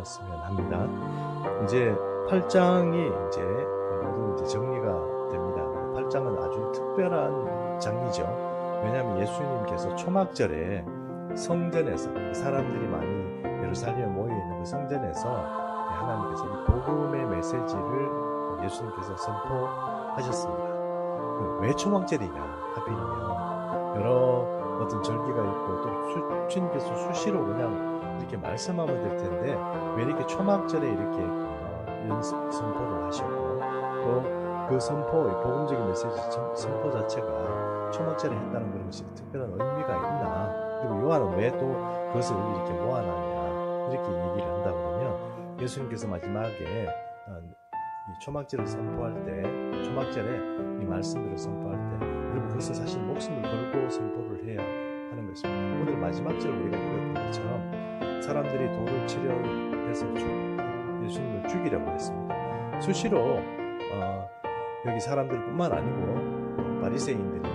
되었으면 합니다. 이제 8장이 이제 모두 이제 정리가 됩니다. 8장은 아주 특별한 장이죠. 왜냐하면 예수님께서 초막절에 성전에서 사람들이 많이 예루살렘에 모여 있는 그 성전에서 하나님께서 이 복음의 메시지를 예수님께서 선포하셨습니다. 왜 초막절이냐 하필이면 여러 어떤 절기가 있고 또 주님께서 수시로 그냥 이렇게 말씀하면 될 텐데 왜 이렇게 초막절에 이렇게 이런 선포를 하셨고 또 그 선포, 복음적인 메시지 선포 자체가 초막절에 했다는 그런 것이 특별한 의미가 있나, 그리고 요한은 왜 또 그것을 이렇게 모아놨냐 이렇게 얘기를 한다 그러면 예수님께서 마지막에 이 초막절을 선포할 때, 초막절에 이 말씀들을 선포할 때 여러분 그것은 사실 목숨을 걸고 선포를 해야 하는 것입니다. 오늘 마지막 절 우리가 읽었던 것처럼 사람들이 돌을 치려 해서 예수님을 죽이려고 했습니다. 수시로 여기 사람들뿐만 아니고 바리새인들이나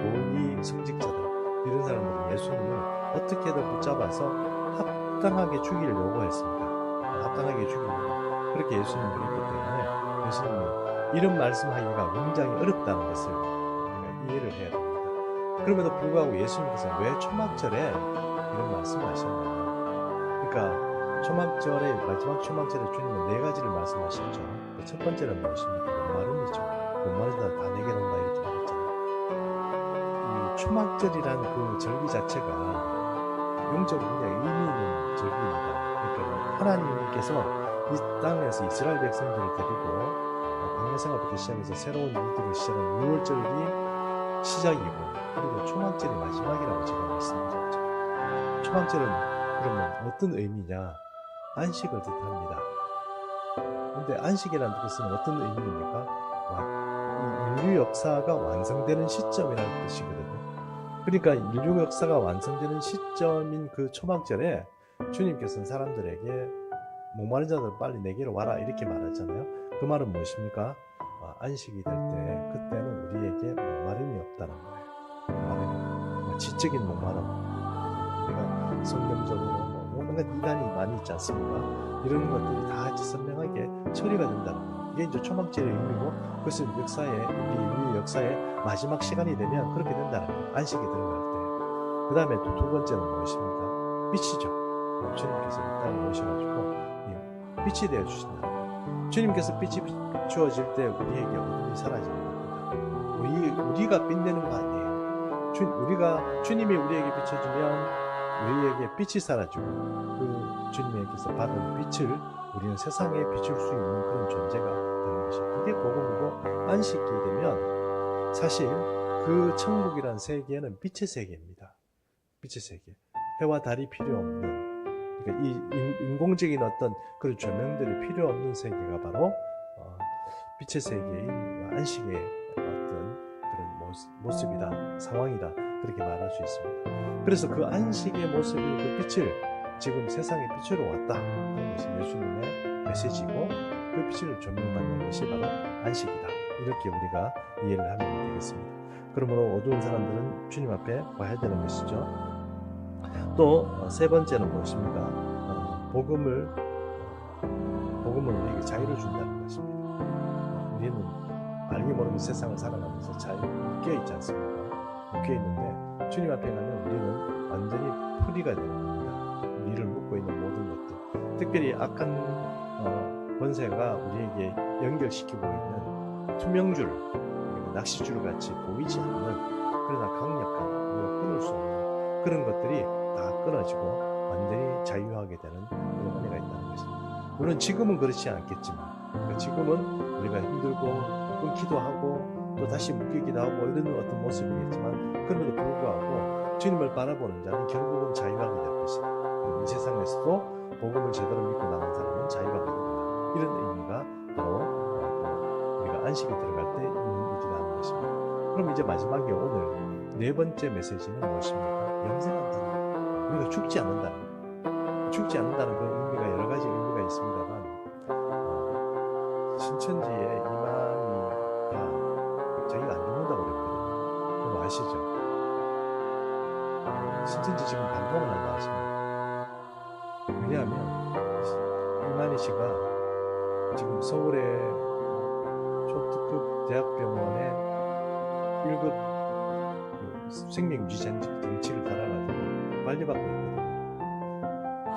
고위 성직자들 이런 사람들은 예수님을 어떻게든 붙잡아서 합당하게 죽이려고 했습니다. 합당하게 죽이려고 그렇게 예수님을 했기 때문에 예수님이 이런 말씀하기가 굉장히 어렵다는 것을 우리가 이해를 해야 됩니다. 그럼에도 불구하고 예수님께서 왜 초막절에 이런 말씀을 하셨나? 그러니까 초막절에, 마지막 초막절에 주님은 4가지를 말씀하셨죠. 첫 번째는 무엇입니까? 목마름이죠. 목마르다 다 내게 온다 이렇게 말했잖아요. 이 초막절이란 그 절기 자체가 영적으로 굉장히 의미 있는 절기입니다. 그러니까 하나님께서 이 땅에서 이스라엘 백성들을 데리고 광야 생활부터 시작해서 새로운 일들을 시작한 6월절이 시작이고, 그리고 초막절이 마지막이라고 제가 말씀드렸죠. 초막절은 그러면 어떤 의미냐? 안식을 뜻합니다. 근데 안식이라는 뜻은 어떤 의미입니까? 이 인류 역사가 완성되는 시점이라는 뜻이거든요. 그러니까 인류 역사가 완성되는 시점인 그 초막절에 주님께서는 사람들에게 목마른 자들 빨리 내게로 와라 이렇게 말하잖아요. 그 말은 무엇입니까? 안식이 될 때 그때는 우리에게 목마름이 없다는 거예요. 목마름, 지적인 목마름. 우리가 성경적으로 온갖 이단이 많이 있지 않습니까? 이런 것들이 다 선명하게 처리가 된다는 거예요. 이게 이제 초막절의 의미고, 그것은 역사에, 우리 인류 역사의 마지막 시간이 되면 그렇게 된다는 거예요. 안식이 들어갈 때. 그 다음에 또 두 번째는 무엇입니까? 빛이죠. 주님께서 이 땅에 오셔가지고 빛이 되어 주신다. 주님께서 빛이 비추어질 때 우리에게 어둠이 사라지는 겁니다. 우리가 빛내는 거 아니에요. 주님이 우리에게 비춰주면 우리에게 빛이 사라지고 그 주님께서 받은 빛을 우리는 세상에 비출 수 있는 그런 존재가 되는 것이, 그게 복음이고, 안식이 되면 사실 그 천국이란 세계는 빛의 세계입니다. 빛의 세계. 해와 달이 필요 없는, 그러니까 이 인공적인 어떤 그런 조명들이 필요 없는 세계가 바로 빛의 세계인 안식의 어떤 그런 모습이다, 상황이다, 그렇게 말할 수 있습니다. 그래서 그 안식의 모습이, 그 빛을 지금 세상에 비추러 왔다 하는 것이 예수님의 메시지고, 그 빛을 조명받는 것이 바로 안식이다, 이렇게 우리가 이해를 하면 되겠습니다. 그러므로 어두운 사람들은 주님 앞에 와야 되는 것이죠. 또 세 번째는 무엇입니까? 복음을 우리에게 자유를 준다는 것입니다. 우리는 알게 모르게 세상을 살아가면서 잘 묶여있지 않습니까? 묶여있는데 주님 앞에 가면 우리는 완전히 프리가 되는 겁니다. 우리를 묶고 있는 모든 것들, 특별히 악한 권세가 우리에게 연결시키고 있는 투명줄, 낚시줄 같이 보이지 않는, 그러나 강력한, 우리가 끊을 수 없는 그런 것들이 다 끊어지고 완전히 자유하게 되는 그런 은혜가 있다는 것입니다. 물론 지금은 그렇지 않겠지만, 지금은 우리가 힘들고 끊기도 하고 또 다시 묶이기도 하고 이런 어떤 모습이겠지만, 그럼에도 불구하고 주님을 바라보는 자는 결국은 자유하게 될 것이다. 그리고 이 세상에서도 복음을 제대로 믿고 나간 사람은 자유하게 된다. 이런 의미가 바로 우리가 안식에 들어갈 때 의미이라는 것입니다. 그럼 이제 마지막에 오늘 네 번째 메시지는 무엇입니까? 영생한 자. 우리가 죽지 않는다는, 죽지 않는다는 그 의미가 여러 가지 의미가 있습니다만, 신천지의 이만희가 자기가 안 죽는다고 그랬거든요. 그거 아시죠? 신천지 지금 반동을 한다 하십니다. 왜냐하면 이만희 씨가 지금 서울의 초특급 대학병원에 1급 생명유지장치를 달아가지고 관리받고 있거든요.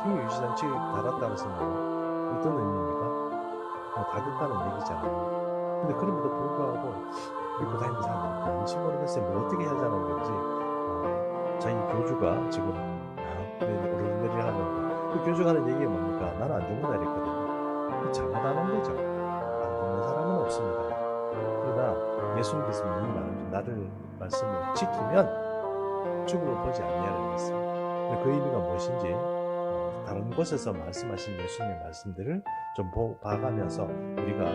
생명유지장치 달았다고 해서 어떤 의미입니까? 가격하는 얘기잖아요. 근데 그럼에도 불구하고 믿고 다니는 사람들이 뭔지 모르겠어요. 뭐 어떻게 하자는 건지. 자기 교주가 지금 어른들이 하는 그 교주가 하는 얘기가 뭡니까? 나는 안 죽는다 이랬거든요. 잘못하는 거죠. 안 죽는 사람은 없습니다. 그러나 예수님께서 이 나를 말씀을 지키면 죽음을 보지 않냐고 했습니다. 그 의미가 무엇인지 다른 곳에서 말씀하신 예수님의 말씀들을 좀 봐가면서 우리가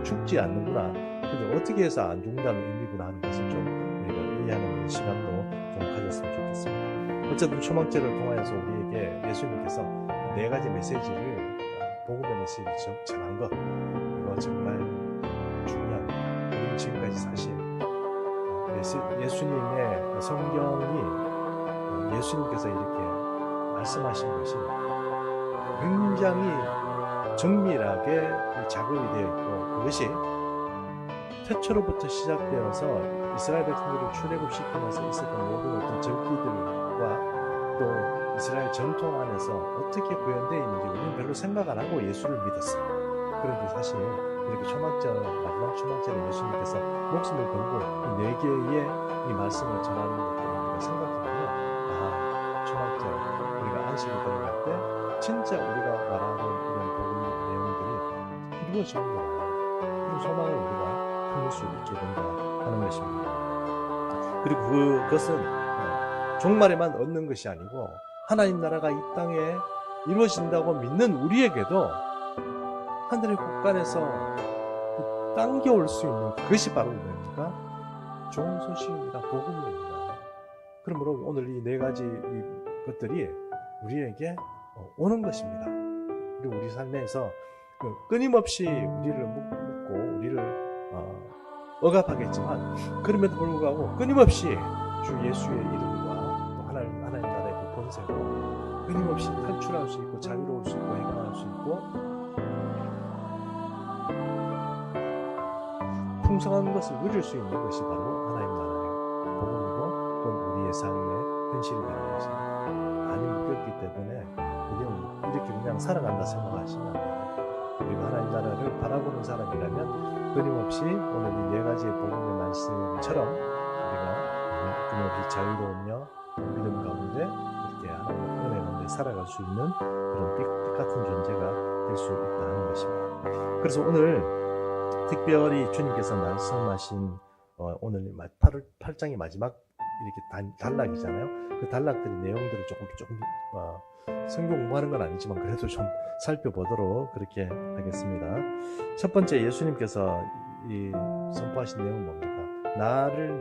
죽지 않는구나. 근데 어떻게 해서 안 죽는다는 의미구나 하는 것을 좀 우리가 이해하는 시간도 좀 가졌으면 좋겠습니다. 어쨌든 초막절을 통하여서 우리에게 예수님께서 4가지 메시지를 복음의 메시지를 전한 것, 이거 정말 중요합니다. 우리는 지금까지 사실 예수님의 성경이 예수님께서 이렇게 말씀하신 것이 굉장히 정밀하게 작업이 되어 있고, 그것이 태초로부터 시작되어서 이스라엘 백성들을 출애굽시키면서 있었던 모든 어떤 절기들과 또 이스라엘 전통 안에서 어떻게 구현되어 있는지 우리는 별로 생각 안 하고 예수를 믿었어요. 그런데 사실 이렇게 마지막 초막절에 예수님께서 목숨을 걸고 이 4개의 이 말씀을 전하는 것을 우리가 생각해보면, 초막절 우리가 안식을 들어갈 때 진짜 우리가 말하는 이런 복음 내용들이 이루어지는구나, 이 소망을 우리가 품을 수 있게 된다 하는 것입니다. 그리고 그것은 종말에만 얻는 것이 아니고 하나님 나라가 이 땅에 이루어진다고 믿는 우리에게도 하늘의 곳간에서 당겨올 수 있는 그것이 바로 뭡니까? 좋은 소식입니다. 복음입니다. 그러므로 오늘 이 4가지 이 것들이 우리에게 오는 것입니다. 그리고 우리 삶에서 끊임없이 우리를 묻고 우리를 억압하겠지만, 그럼에도 불구하고 끊임없이 주 예수의 이름과 또 하나님 나라의 그 본세로 끊임없이 탈출할 수 있고 자유로울 수 있고 해방할 수 있고 풍성한 것을 누릴 수 있는 것이 바로 하나님 나라의 복음이고 또 우리의 삶의 현실이 되는 것입니다. 많이 묶였기 때문에 우리는 이렇게 그냥 살아간다 생각하시면 안 돼요. 우리가 하나님 나라를 바라보는 사람이라면 끊임없이 오늘 이 4가지의 복음의 말씀처럼 우리가 끊임없이 자유로우며 믿음 가운데 이렇게 하나님의 은혜 가운데 살아갈 수 있는 그런 빛 같은 존재가 될 수 있다는 것입니다. 그래서 오늘 특별히 주님께서 말씀하신 오늘 8장의 마지막 이렇게 단락이잖아요. 그 단락들의 내용들을 조금 성경 공부하는 건 아니지만 그래도 좀 살펴보도록 그렇게 하겠습니다. 첫 번째, 예수님께서 이 선포하신 내용은 뭡니까? 나를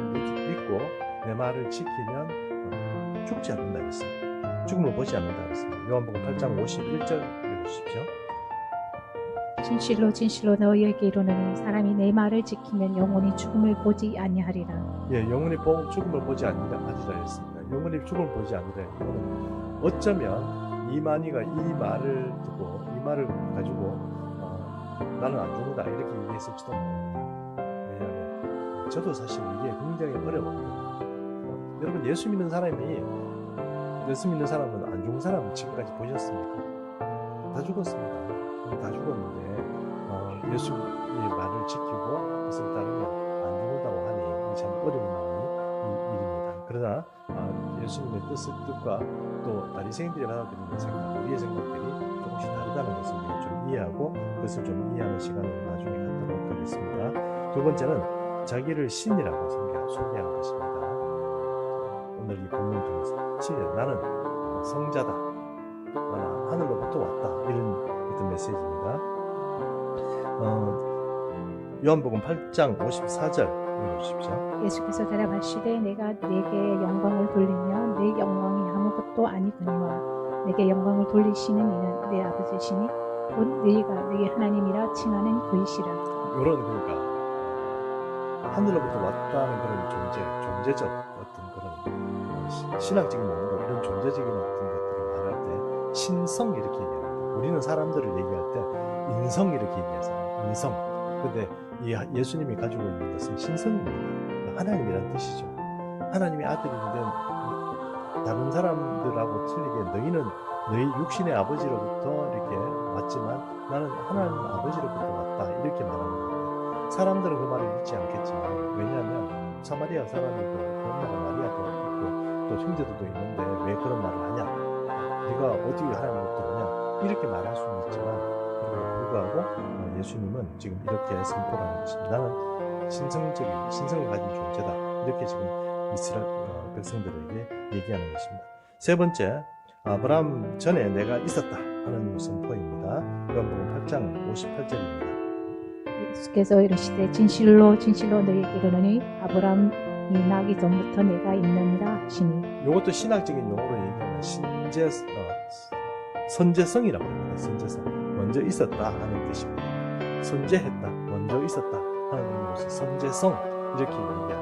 믿고 내 말을 지키면 죽지 않는다 그랬습니다. 죽음을 보지 않는다 그랬습니다. 요한복음 8장 51절 읽으십시오. 진실로 진실로 너희에게 이르노니 사람이 내 말을 지키면 영원히 죽음을 보지 아니하리라. 예, 영원히 죽음을 보지 아니하리라 했습니다. 영원히 죽음을 보지 아니하리라. 이거는 어쩌면 이만희가 이 말을 듣고 이 말을 가지고 나는 안 죽는다 이렇게 얘기했을지도 모릅니다. 왜냐하면 저도 사실 이게 굉장히 어려워요. 여러분, 예수 믿는 사람은 안 죽은 사람 지금까지 보셨습니까? 다 죽었습니다. 다 죽었는데 예수의 말을 지키고 그것을 따르면 안 죽는다고 하니 참 어려운 일입니다. 그러나 예수님의 뜻과 또 바리새인들이 받아들이는 생각, 우리의 생각들이 조금씩 다르다는 것을 우리가 좀 이해하고 그것을 좀 이해하는 시간을 나중에 갖도록 하겠습니다. 두 번째는 자기를 신이라고 소개한 것입니다. 오늘 이 본문 중에서 신이다, 나는 성자다, 나는 하늘로부터 왔다, 이런 어떤 메시지입니다. 요한복음 8장 54절 읽어주십시오. 예수께서 대답하시되 내가 네게 영광을 돌리면 내 영광이 아무것도 아니거니와 내게 영광을 돌리시는 이는 내 아버지시니 곧 너희가 너희 하나님이라 칭하는 그이시라. 이런, 그러니까 하늘로부터 왔다는 그런 존재적 어떤 그런 신학적인 용어로 이런 존재적인 어떤 것들을 말할 때 신성 이렇게 얘기합니다. 우리는 사람들을 얘기할 때 인성 이렇게 얘기해서 인성. 근데 이 예수님이 가지고 있는 것은 신성입니다. 하나님이란 뜻이죠. 하나님의 아들인데 다른 사람들하고 틀리게 너희는 너희 육신의 아버지로부터 이렇게 왔지만 나는 하나님 아버지로부터 왔다 이렇게 말하는 겁니다. 사람들은 그 말을 믿지 않겠지만 왜냐하면 사마리아 사람이고 엄마가 마리아도 있고 또 형제들도 있는데 왜 그런 말을 하냐? 네가 어떻게 하나님으로부터 오냐? 이렇게 말할 수는 있지만 그럼에도 불구하고 예수님은 지금 이렇게 선포를 하는 것입니다. 나는 신성을 가진 존재다. 이렇게 지금 이스라엘 백성들에게 얘기하는 것입니다. 세 번째, 아브라함 전에 내가 있었다 하는 선포입니다. 요한복음 8장 58절입니다. 예수께서 이르시되 진실로 진실로 너희에게 이르노니 아브라함이 나기 전부터 내가 있느니라 하시니. 이것도 신학적인 용어로 얘기하면 선제성이라고 합니다. 선제성. 먼저 있었다 하는 뜻입니다. 선제했다, 먼저 있었다 하는 의미로서 선제성 이렇게 얘기합니다.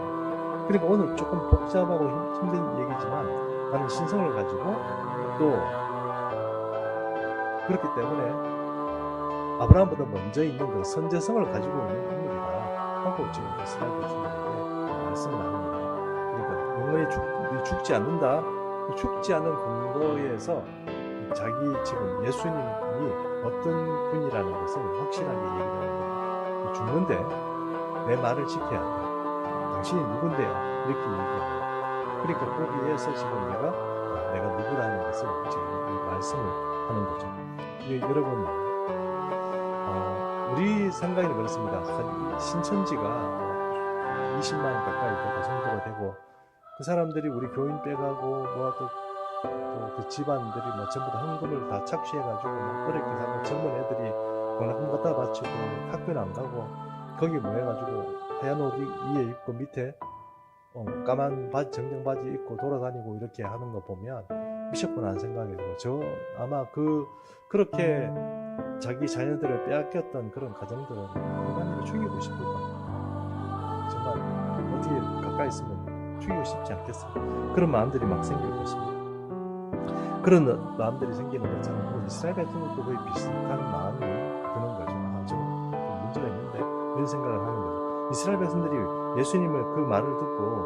그러니까 오늘 조금 복잡하고 힘든 얘기지만 나는 신성을 가지고 또 그렇기 때문에 아브라함보다 먼저 있는 그 선제성을 가지고 있는 인물이다 하고 지금 이스라엘 백성들에게 말씀을 합니다. 그러니까 영원히 죽지 않는다. 죽지 않는 근거에서 자기 지금 예수님이 어떤 분이라는 것을 확실하게 얘기를 합니다. 죽는데 내 말을 지켜야 한다. 당신이 누군데요? 이렇게 얘기합니다. 그러니까 거기에서 지금 내가 누구라는 것을 지금 말씀을 하는 거죠. 여러분, 우리 생각에는 그렇습니다. 한 신천지가 20만 가까이 되고 성도가 되고 그 사람들이 우리 교인 빼가고 그 집안들이 전부 다 헌금을 다 착취해가지고 어렵게 사는 젊은 애들이 공락금 갖다 바치고 학교는 안 가고 거기 모여가지고 하얀 옷 위에 입고 밑에 까만 바지 정장 바지 입고 돌아다니고 이렇게 하는 거 보면 미쳤구나 하는 생각이 들고 아마 그렇게 자기 자녀들을 빼앗겼던 그런 가정들은 얼마나 죽이고 싶을 겁니다. 정말 어떻게 가까이 있으면 죽이고 싶지 않겠어요. 그런 마음들이 막 생길 것입니다. 그런 마음들이 생기는 것처럼 이스라엘 백성들도 거의 비슷한 마음이 드는 거죠. 좀 문제가 있는데 이런 생각을 하는 거죠. 이스라엘 백성들이 예수님을 그 말을 듣고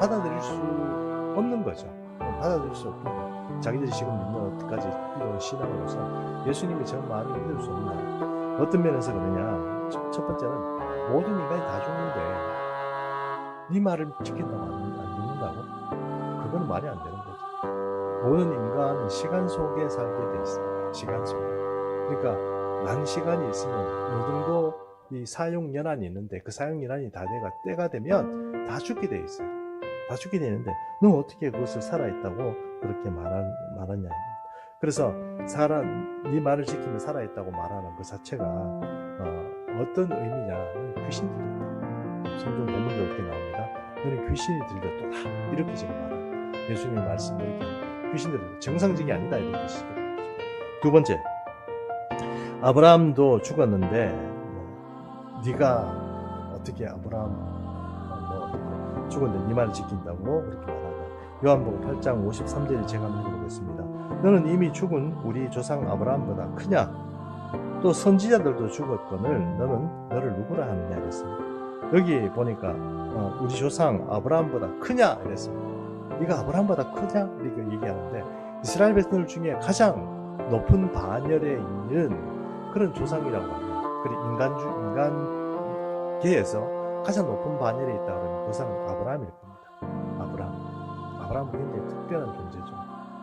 받아들일 수 없는 거죠. 받아들일 수 없는 거죠. 자기들이 지금 믿는 어디까지 이런 신앙으로서 예수님이 저 말을 믿을 수 없나. 어떤 면에서 그러냐. 첫 번째는 모든 인간이 다 죽는데 네 말을 지킨다고 안 믿는다고? 그건 말이 안 되는 거죠. 모든 인간은 시간 속에 살게 돼 있습니다. 시간 속에. 그러니까 난 시간이 있으면 어느 정도 이 사용연한이 있는데 그 사용연한이 다 때가 되면 다 죽게 돼 있어요. 다 죽게 되는데 너 어떻게 그것을 살아있다고 그렇게 말하냐. 그래서 네 말을 지키며 살아있다고 말하는 그 자체가 어떤 의미냐는 귀신이 들렸다. 성경 본문에 이렇게 나옵니다. 너는 귀신이 들렸도다. 이렇게 지금 말합니다. 예수님의 말씀을 이렇게 귀신들은 정상적이 아니다 이런 뜻이죠. 두 번째, 아브라함도 죽었는데 네가 어떻게 아브라함 죽었는데 네 말을 지킨다고 그렇게 말하냐. 요한복음 8장 53절을 제가 읽어보겠습니다. 너는 이미 죽은 우리 조상 아브라함보다 크냐? 또 선지자들도 죽었거늘 너는 너를 누구라 하느냐 이랬습니다. 여기 보니까 우리 조상 아브라함보다 크냐 이랬습니다. 네가 아브라함보다 크냐? 이렇게 얘기하는데 이스라엘 백성들 중에 가장 높은 반열에 있는 그런 조상이라고 합니다. 그리고 인간계에서 가장 높은 반열에 있다 그러면 그 사람은 아브라함일 겁니다. 아브라함은 굉장히 특별한 존재죠.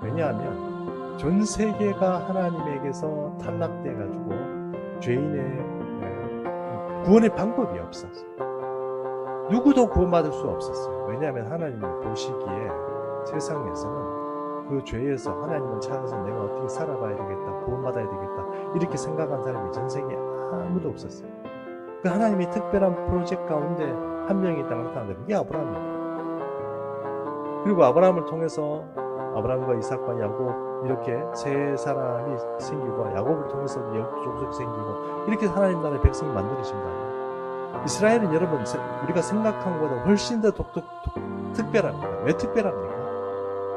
왜냐하면 전 세계가 하나님에게서 탈락돼가지고 죄인의 구원의 방법이 없었어요. 누구도 구원받을 수 없었어요. 왜냐하면 하나님이 보시기에 세상에서는 그 죄에서 하나님을 찾아서 내가 어떻게 살아봐야 되겠다, 구원받아야 되겠다 이렇게 생각한 사람이 전 세계에 아무도 없었어요. 그 하나님이 특별한 프로젝트 가운데 한 명이 딱 나타났는데 그게 아브라함입니다. 그리고 아브라함을 통해서 아브라함과 이삭과 야곱 이렇게 세 사람이 생기고 야곱을 통해서 12족속이 생기고 이렇게 하나님 나라의 백성을 만들어진다. 이스라엘은 여러분 우리가 생각한 것보다 훨씬 더 특별합니다. 왜 특별합니까?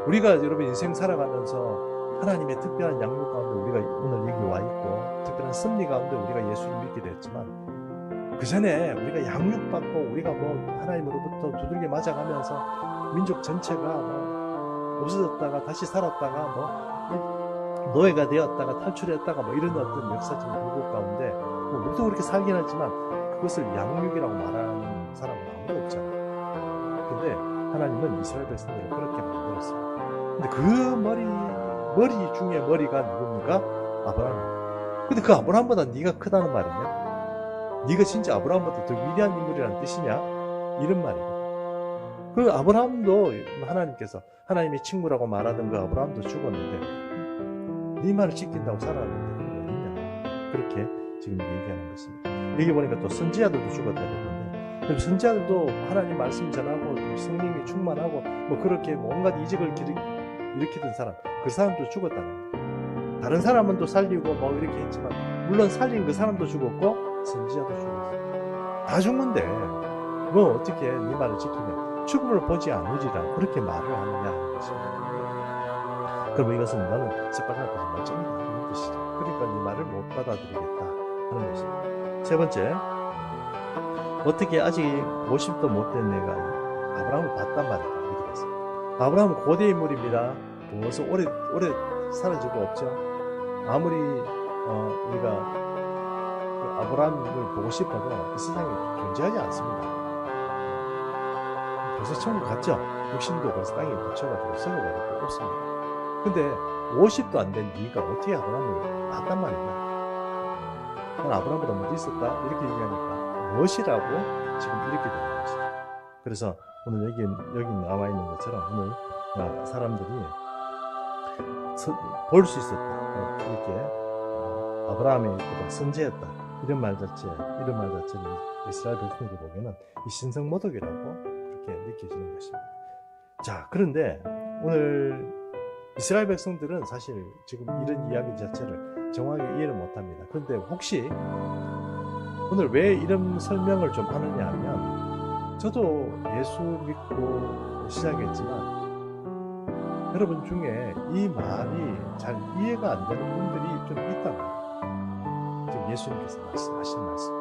우리가 여러분 인생 살아가면서 하나님의 특별한 양육 가운데 우리가 오늘 여기 와 있고 특별한 섭리 가운데 우리가 예수를 믿게 됐지만 그 전에 우리가 양육받고 우리가 뭐 하나님으로부터 두들겨 맞아가면서 민족 전체가 뭐 없어졌다가 다시 살았다가 뭐 노예가 되었다가 탈출했다가 뭐 이런 어떤 역사적 굴곡 가운데 뭐 우리도 그렇게 살긴 하지만 그것을 양육이라고 말하는 사람은 아무도 없잖아요. 근데 하나님은 이스라엘 백성들을 그렇게 만들었어요. 근데 그 머리 중에 머리가 누굽니까? 아브라함. 근데 그 아브라함보다 네가 크다는 말이냐? 네가 진짜 아브라함보다 더 위대한 인물이라는 뜻이냐? 이런 말이에요. 그 아브라함도 하나님께서 하나님의 친구라고 말하던 그 아브라함도 죽었는데 네 말을 지킨다고 살았는데 그건 어딨냐? 그렇게 지금 얘기하는 것입니다. 여기 보니까 또 선지자들도 죽었다 그랬는데 선지자들도 하나님 말씀 전하고 성령이 충만하고 뭐 그렇게 온갖 이적을 일으키던 사람, 그 사람도 죽었다는 거예요. 다른 사람은 또 살리고 뭐 이렇게 했지만 물론 살린 그 사람도 죽었고 선지자도 죽었어요. 다 죽는데 뭐 어떻게 네 말을 지키면 죽음을 보지 않으리라 그렇게 말을 하느냐 하는 것입니다. 그럼 이것은 너는 새빨간 것을 멀쩡하다 이런 뜻이죠. 그러니까 네 말을 못 받아들이겠다 하는 것입니다. 세 번째, 어떻게 아직 50도 못 된 내가 아브라함을 봤단 말이다 이렇게 됐습니다. 아브라함은 고대 인물입니다. 무엇을 오래 사는 적도 없죠. 아무리 우리가 그 아브라함을 보고 싶어도 이 세상에 존재하지 않습니다. 벌써 천국 갔죠. 육신도 벌써 땅에 묻혀가지고 썩어버리고 없습니다. 근데 50도 안 된 네가 어떻게 아브라함을 봤단 말이냐? 난 아브라함보다 먼저 있었다 이렇게 얘기하니까 무엇이라고 지금 이렇게 되는 것이죠. 그래서 오늘 여기 나와 있는 것처럼 오늘 사람들이 볼 수 있었다 이렇게 아브라함의 보다 선지했다 이런 말 자체를 이스라엘 백성들이 보기에는 이 신성모독이라고 그렇게 느껴지는 것입니다. 자, 그런데 오늘 이스라엘 백성들은 사실 지금 이런 이야기 자체를 정확하게 이해를 못합니다. 그런데 혹시 오늘 왜 이런 설명을 좀 하느냐 하면 저도 예수 믿고 시작했지만 여러분 중에 이 말이 잘 이해가 안 되는 분들이 좀 있다고 합니다. 지금 예수님께서 말씀하신 말씀.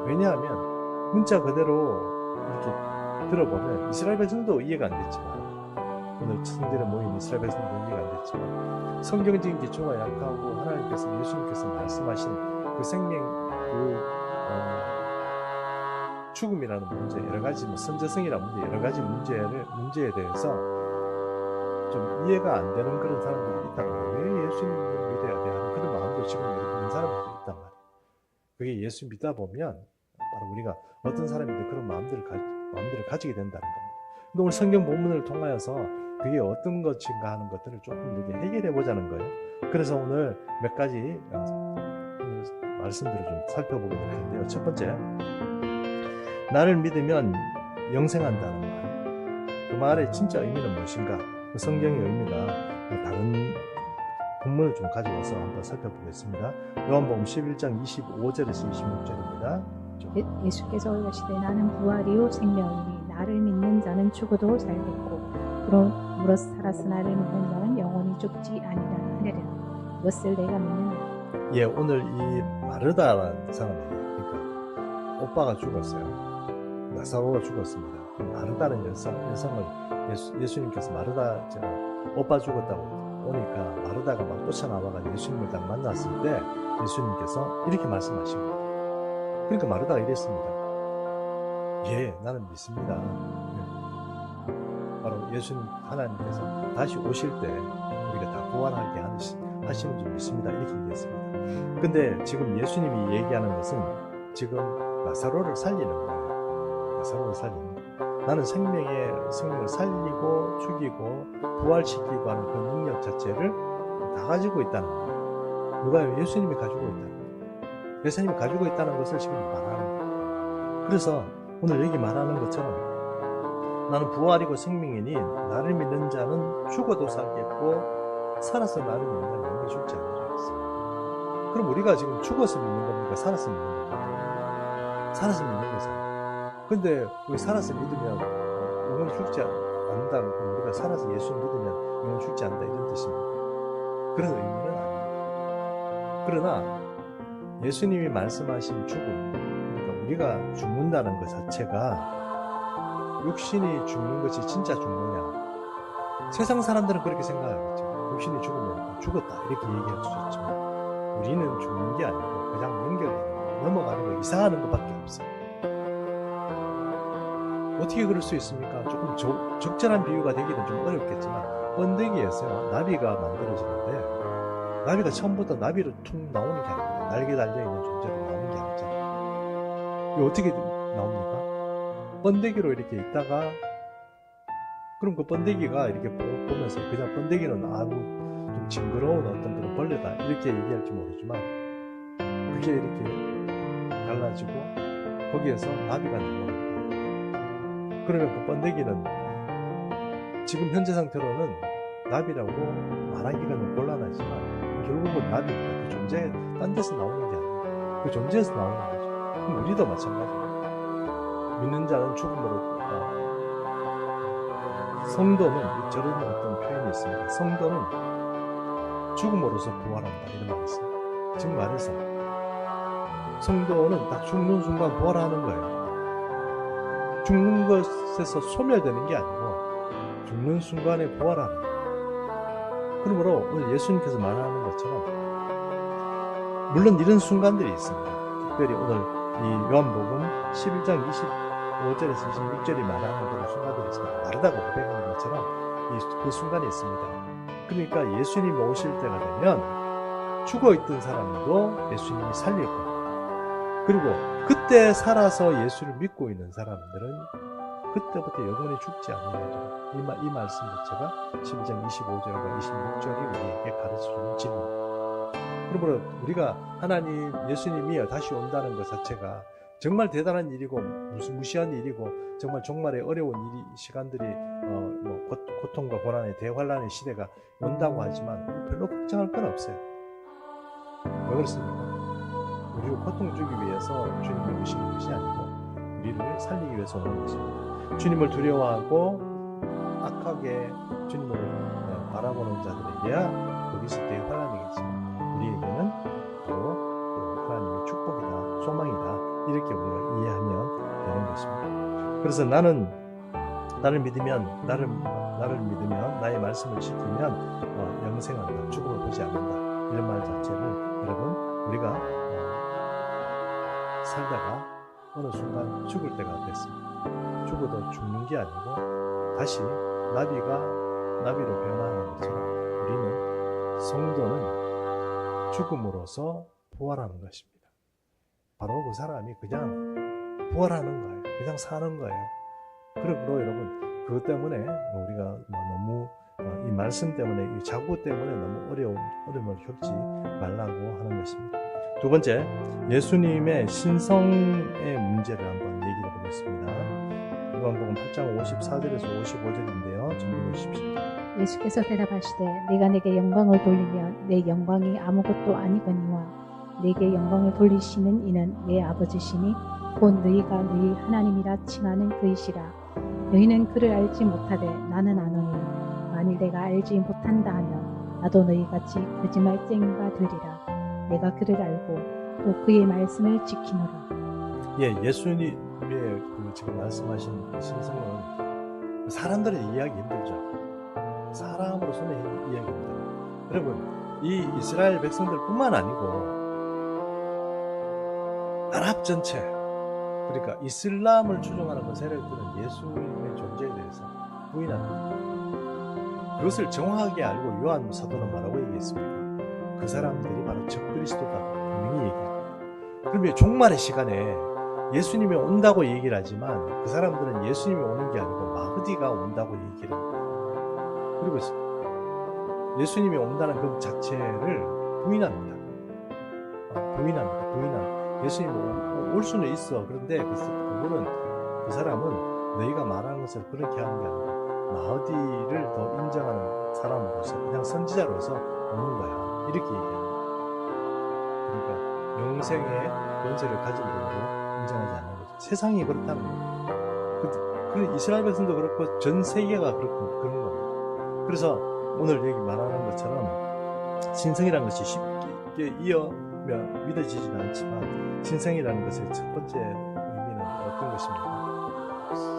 왜냐하면 문자 그대로 이렇게 들어보면 이스라엘 백성도 이해가 안 됐지만 오늘 성전에 모인 이스라엘 백성도 이해가 안 됐지만 성경적인 기초가 약하고 하나님께서 예수님께서 말씀하신 그 생명 죽음이라는 문제 여러 가지 선제성이라는 문제 여러 가지 문제에 대해서 좀 이해가 안 되는 그런 사람들이 있단 말이에요. 왜 예수님을 믿어야 돼 하는 그런 마음도 지금 있는 사람들이 있단 말이에요. 그게 예수 믿다 보면 바로 우리가 어떤 사람인데 그런 마음들을 가지게 된다는 겁니다. 근데 오늘 성경 본문을 통하여서 그게 어떤 것인가 하는 것들을 조금 이렇게 해결해 보자는 거예요. 그래서 오늘 몇 가지 말씀들을 좀 살펴보게 될 텐데요. 첫 번째, 나를 믿으면 영생한다는 말. 그 말의 진짜 의미는 무엇인가? 그 성경의 의미가 다른 본문을 좀 가져와서 한번 살펴보겠습니다. 요한복음 11장 25절에서 26절입니다. 예수께서 이르시되 나는 부활이요 생명이니 나를 믿는 자는 죽어도 살겠고 무릇 살아서 나를 믿는 자는 영원히 죽지 아니하리라. 이것을 내가 믿느냐. 예, 오늘 이 마르다라는 사람이 그러니까 오빠가 죽었어요. 나사로가 죽었습니다. 마르다는 여성을 예수님께서 마르다 오빠 죽었다고 오니까 마르다가 막 쫓아나와가 예수님을 딱 만났을 때 예수님께서 이렇게 말씀하신 거예요. 그러니까 마르다가 이랬습니다. 예, 나는 믿습니다. 바로 예수님 하나님께서 다시 오실 때 우리가 다 부활하게 하시는 줄 믿습니다. 이렇게 얘기했습니다. 근데 지금 예수님이 얘기하는 것은 지금 나사로를 살리는 거예요. 나사로를 살리는 거예요. 나는 생명을 살리고 죽이고 부활시키고 하는 그 능력 자체를 다 가지고 있다는 거예요. 누가요? 예수님이 가지고 있다는 거예요. 예수님이 가지고 있다는 것을 지금 말하는 거예요. 그래서 오늘 여기 말하는 것처럼 나는 부활이고 생명이니 나를 믿는 자는 죽어도 살겠고 살아서 나를 믿는 자는 영원히 죽지 않으리라 했어요. 그럼 우리가 지금 죽어서 믿는 겁니까? 살아서 믿는 겁니까? 살아서 믿는 거잖아요. 근데 우리 살아서 믿으면 영원히 죽지 안다는 건 우리가 살아서 예수 믿으면 영원 죽지 않는다 이런 뜻입니다. 그런 의미는 아닙니다. 그러나 예수님이 말씀하신 죽음, 그러니까 우리가 죽는다는 것 자체가 육신이 죽는 것이 진짜 죽느냐, 세상 사람들은 그렇게 생각하겠죠. 육신이 죽으면 죽었다 이렇게 얘기할 수 있지만 우리는 죽는 게 아니고 그냥 연결되는, 넘어가는 거, 이상하는 것밖에 없어요. 어떻게 그럴 수 있습니까? 조금 적절한 비유가 되기는 좀 어렵겠지만 번데기에서 나비가 만들어지는데 나비가 처음부터 나비로 툭 나오는 게 아닙니다. 날개 달려있는 존재로 나오는 게 아니잖아요. 이거 어떻게 나옵니까? 번데기로 이렇게 있다가 그럼 그 번데기가 이렇게 보면서 그냥 번데기는 아무 좀 징그러운 어떤 그런 벌레다 이렇게 얘기할지 모르지만 그게 이렇게 갈라지고 거기에서 나비가 나옵니다. 그러면 그 번데기는 지금 현재 상태로는 나비라고 말하기가 너무 곤란하지만 결국은 나비입니다. 그 존재, 딴 데서 나오는 게 아니에요. 그 존재에서 나오는 거죠. 그럼 우리도 마찬가지예요. 믿는 자는 죽음으로, 성도는, 저런 어떤 표현이 있습니다. 성도는 죽음으로서 부활한다 이런 말이 있어요. 지금 말해서 성도는 딱 죽는 순간 부활하는 거예요. 죽는 것에서 소멸되는 게 아니고 죽는 순간에 부활하는 거예요. 그러므로 오늘 예수님께서 말하는 것처럼 물론 이런 순간들이 있습니다. 특별히 오늘 이 요한복음 11장 25절에서 26절이 말하는 그런 순간들이 있습니다. 마르다가 고백하는 것처럼 그 순간이 있습니다. 그러니까 예수님이 오실 때가 되면 죽어있던 사람도 예수님이 살리고, 그리고 그때 살아서 예수를 믿고 있는 사람들은 그때부터 영원히 죽지 않는 거죠. 이 말씀 자체가 11장 25절과 26절이 우리에게 가르쳐주는 진리입니다. 그러므로 우리가 하나님, 예수님이 다시 온다는 것 자체가 정말 대단한 일이고 무시한 일이고 정말 종말의 어려운 시간들이 고통과 고난의 대환란의 시대가 온다고 하지만 별로 걱정할 건 없어요. 왜 그렇습니까? 우리를 고통 주기 위해서 주님이 오신 것이 아니고 우리를 살리기 위해서 오는 것입니다. 주님을 두려워하고 악하게 주님을 바라보는 자들에게야 거기서 대환란이겠지만 우리에게는 바로 하나님의 축복이다, 소망이다, 이렇게 우리가 이해하면 되는 것입니다. 그래서 나를 믿으면 나의 말씀을 지키면 영생한다, 죽음을 보지 않는다, 이런 말 자체를 여러분 우리가 살다가 어느 순간 죽을 때가 됐습니다. 죽어도 죽는 게 아니고 다시 나비로 변화하는 것처럼 우리는 성도는 죽음으로써 부활하는 것입니다. 바로 그 사람이 그냥 부활하는 거예요. 그냥 사는 거예요. 그러므로 여러분 그것 때문에 우리가 너무 이 말씀 때문에, 이 자고 때문에 너무 어려움을 겪지 말라고 하는 것입니다. 두 번째, 예수님의 신성의 문제를 한번 얘기해 보겠습니다. 요한복음 8장 54절에서 55절인데요. 좀 읽어주십시오. 예수께서 대답하시되 네가 내게 영광을 돌리면 내 영광이 아무것도 아니거니와 내게 영광을 돌리시는 이는 내 아버지시니 곧 너희가 너희 하나님이라 칭하는 그이시라. 너희는 그를 알지 못하되 나는 아노니 만일 내가 알지 못한다 하면 나도 너희같이 거짓말쟁이가 되리라. 내가 그를 알고 또 그의 말씀을 지키노라. 예수님의 지금 말씀하신 신성은 사람들은 이해하기 힘들죠. 사람으로서는 이해하기 힘들어요. 여러분, 이 이스라엘 백성들뿐만 아니고 아랍 전체, 그러니까 이슬람을 추종하는 그 세력들은 예수님의 존재에 대해서 부인합니다. 그것을 정확하게 알고 요한 사도는 뭐라고 얘기했습니까? 그 사람들이 바로 적그리스도라고 분명히 얘기합니다. 그러면 종말의 시간에 예수님이 온다고 얘기를 하지만 그 사람들은 예수님이 오는 게 아니고 마흐디가 온다고 얘기를 합니다. 그리고 예수님이 온다는 그 자체를 부인합니다. 부인합니다. 예수님이 올 수는 있어. 그런데 그 사람은 너희가 말하는 것을 그렇게 하는 게 아니고 마흐디를 더 인정하는 사람으로서, 그냥 선지자로서 오는 거야. 이렇게 얘기합니다. 그러니까 영생의 권세를 가진 분으로 인정하지 않는 거죠. 세상이 그렇다는 거예요. 그 이스라엘 백성도 그렇고 전 세계가 그런 겁니다. 그래서 오늘 여기 말하는 것처럼 신성이라는 것이 쉽게 이어면 믿어지지는 않지만 신성이라는 것의 첫 번째 의미는 어떤 것입니까?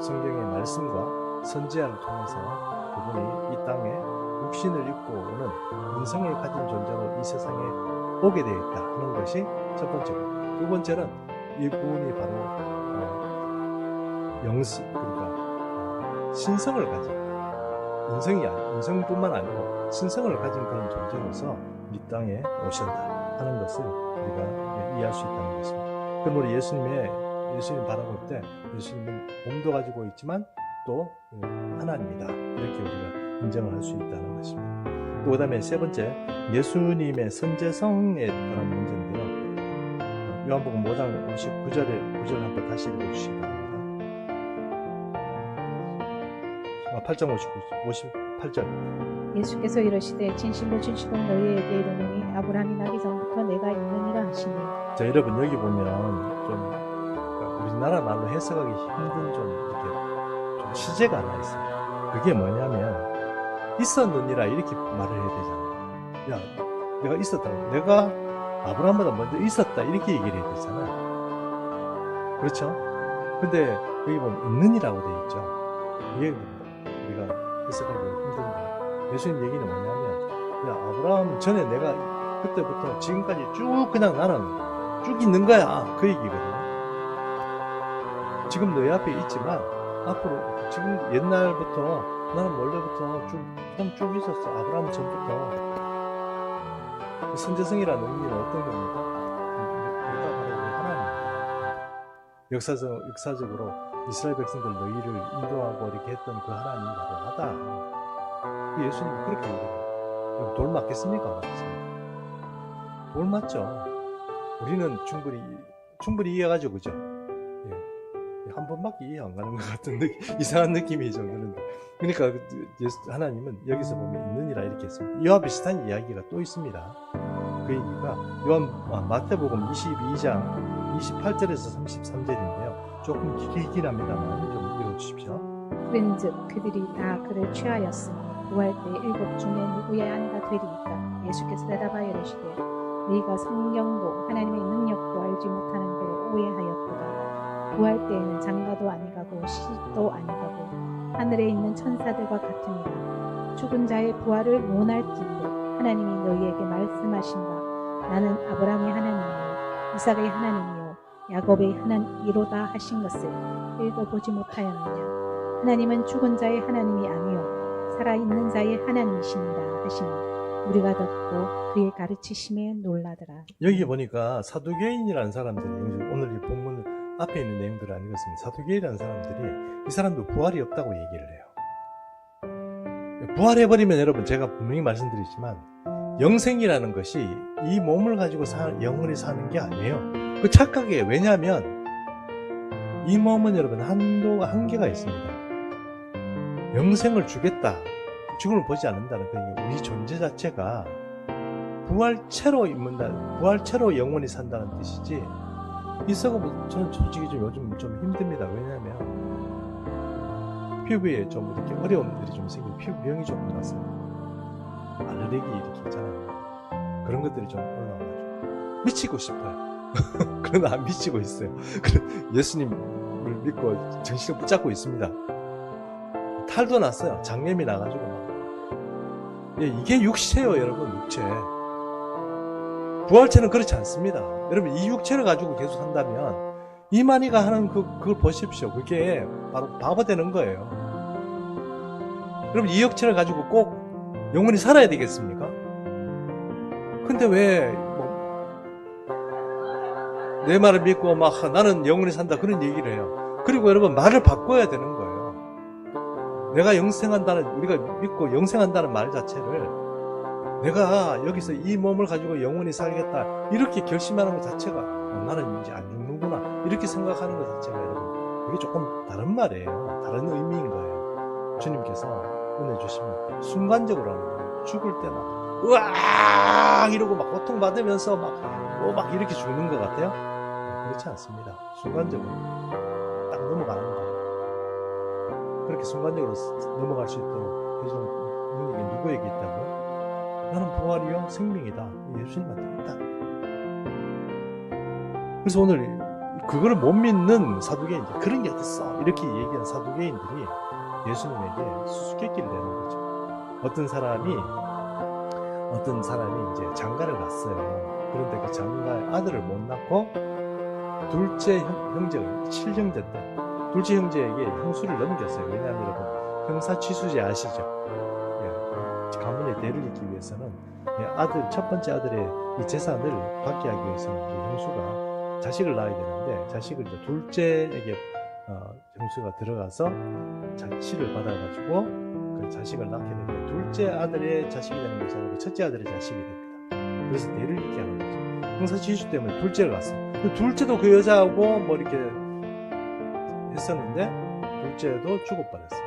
성경의 말씀과 선지자를 통해서 그분이 이 땅에 육신을 입고 오는 인성을 가진 존재로 이 세상에 오게 되어 있다 하는 것이 첫 번째고, 두 번째는 이분이 바로 그러니까 신성을 가진 인성뿐만 아니고 신성을 가진 그런 존재로서 이 땅에 오신다 하는 것을 우리가 이해할 수 있다는 것입니다. 그럼 우리 예수님 바라볼 때 예수님은 몸도 가지고 있지만 또 하나님이다 이렇게 우리가 인정을 할 수 있다는 것입니다. 또 그다음에 세 번째, 예수님의 선제성에 관한 문제인데요. 요한복음 5장 59절 한번 다시 읽어주시기 바랍니다. 8장 58절. 예수께서 이르시되 진실로 진실로 너희에게 이르노니 아브라함이 나기 전부터 내가 있느니라 하시니. 자, 여러분 여기 보면 좀 우리나라 말로 해석하기 힘든 좀 시제가 하나 있어요. 그게 뭐냐면 있었느니라 이렇게 말을 해야 되잖아요. 야, 내가 있었다고, 내가 아브라함보다 먼저 있었다 이렇게 얘기를 해야 되잖아요. 그렇죠? 근데 여기 보면 있느니라고 되어 있죠. 이게 우리가 해석하기 힘든데, 예수님 얘기는 뭐냐면, 야, 아브라함 전에 내가 그때부터 지금까지 쭉 그냥 나는 쭉 있는 거야, 그 얘기거든요. 지금 너희 앞에 있지만 앞으로 지금 옛날부터 나는 원래부터 쭉 있었어. 아브라함 전부터. 선제성이라는 의미는 어떤 겁니까? 우리가 바로 하나님. 역사적으로 이스라엘 백성들 너희를 인도하고 이렇게 했던 그 하나님이 바로 나다. 그 예수님이 그렇게 얘기해요. 돌 맞겠습니까? 맞겠습니까? 돌 맞죠. 우리는 충분히 이해가죠, 그죠? 예. 한 번밖에 이해 안 가는 것 같은 이상한 느낌이죠. 그러니까 하나님은 여기서 보면 있느니라 이렇게 했습니다. 이와 비슷한 이야기가 또 있습니다. 그 얘기가 마태복음 22장 28절에서 33절인데요. 조금 길긴 합니다만 좀 읽어주십시오. 그런즉 그들이 다 그를 취하였으니 구할 때 7 중에 누구의 아내가 되리이까. 예수께서 대답하여 이르시되 너희가 성경도 하나님의 능력도 알지 못하는 대로 오해하였도다. 구할 때에는 장가도 아니가고 시집도 아니가고 하늘에 있는 천사들과 같으니라. 죽은 자의 부활을 논할진도 하나님이 너희에게 말씀하신가. 나는 아브라함의 하나님이요 이삭의 하나님이요 야곱의 하나님이로다 하신 것을 읽어보지 못하였느냐. 하나님은 죽은 자의 하나님이 아니요 살아있는 자의 하나님이시니라 하시니 우리가 듣고 그의 가르치심에 놀라더라. 여기 보니까 사두개인이라는 사람들이, 오늘 이 본문 앞에 있는 내용들을 안 읽었습니다. 사두개인이라는 사람들이 이 사람도 부활이 없다고 얘기를 해요. 부활해버리면 여러분 제가 분명히 말씀드리지만 영생이라는 것이 이 몸을 가지고 영원히 사는 게 아니에요. 그 착각이에요. 왜냐하면 이 몸은 여러분 한계가 있습니다. 영생을 주겠다, 죽음을 보지 않는다는 그 우리 존재 자체가 부활체로 영원히 산다는 뜻이지, 있어가 저는 솔직히 요즘 좀 힘듭니다. 왜냐하면 피부에 좀 이렇게 어려움들이 좀 생기고 피부병이 좀 나서 알레르기 이렇게 있잖아요. 그런 것들이 좀 올라와가지고 미치고 싶어요. 그러나 안 미치고 있어요. 예수님을 믿고 정신을 붙잡고 있습니다. 탈도 났어요. 장염이 나가지고 막. 이게 육체예요, 여러분. 육체. 부활체는 그렇지 않습니다. 여러분, 이 육체를 가지고 계속 한다면 이만희가 하는 그걸 보십시오. 그게 바로 바보 되는 거예요. 여러분, 이 육체를 가지고 꼭 영원히 살아야 되겠습니까? 근데 왜 내 말을 믿고 막 나는 영원히 산다 그런 얘기를 해요. 그리고 여러분, 말을 바꿔야 되는 거예요. 내가 우리가 믿고 영생한다는 말 자체를 내가 여기서 이 몸을 가지고 영원히 살겠다 이렇게 결심하는 것 자체가 나는 이제 안 죽는구나 이렇게 생각하는 것 자체가 여러분, 이게 조금 다른 말이에요. 다른 의미인 거예요. 주님께서 은혜 주시면 순간적으로 하는 거예요. 죽을 때 막 으악 이러고 막 고통받으면서 막 이렇게 죽는 것 같아요? 그렇지 않습니다. 순간적으로 딱 넘어가는 거예요. 그렇게 순간적으로 넘어갈 수 있도록 해주는 능력이 누구에게 있다고? 나는 부활이요 생명이다. 예수님한테 있다. 그래서 오늘 그거를 못 믿는 사두개인들, 그런 게 어딨어 이렇게 얘기한 사두개인들이 예수님에게 수수께끼를 내는 거죠. 어떤 사람이 이제 장가를 갔어요. 그런데 그 장가에 아들을 못 낳고 둘째 형제가 7형제인데 둘째 형제에게 형수를 넘겼어요. 왜냐하면 여러분 형사취수제 아시죠? 예, 가문의 대를 잇기 위해서는 첫 번째 아들의 이 재산을 받게 하기 위해서는 형수가 자식을 낳아야 되는데 자식을 이제 둘째에게 형수가 들어가서 자식을 받아가지고 그 자식을 낳게 되는데 둘째 아들의 자식이 되는 것이 아니고 첫째 아들의 자식이 됩니다. 그래서 대를 잇게 하는 거죠. 형사취수 때문에 둘째를 갔어요. 둘째도 그 여자하고 뭐 이렇게 했었는데 둘째도 죽어버렸어요.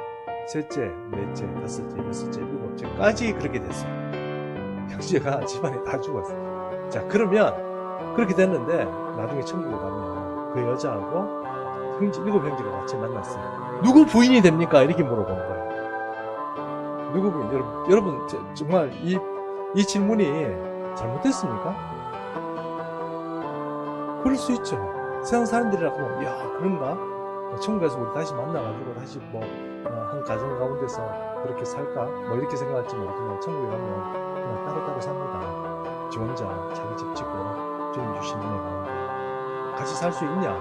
셋째, 넷째, 다섯째, 여섯째, 일곱째까지 그렇게 됐어요. 형제가 집안에 다 죽었어요. 자, 그러면 그렇게 됐는데 나중에 천국에 가면 그 여자하고 일곱 형제가 같이 만났어요. 누구 부인이 됩니까? 이렇게 물어본 거예요. 누구 부인? 여러분 정말 이 질문이 잘못됐습니까? 그럴 수 있죠. 세상 사람들이라고 하면 야 그런가? 천국에서 우리 다시 만나가지고 다시 한 가정 가운데서 그렇게 살까? 뭐 이렇게 생각할지 모르지만 천국에 가면 그냥 따로따로 삽니다. 지 혼자 자기 집 짓고 주님 주신 은혜 가운데 같이 살 수 있냐?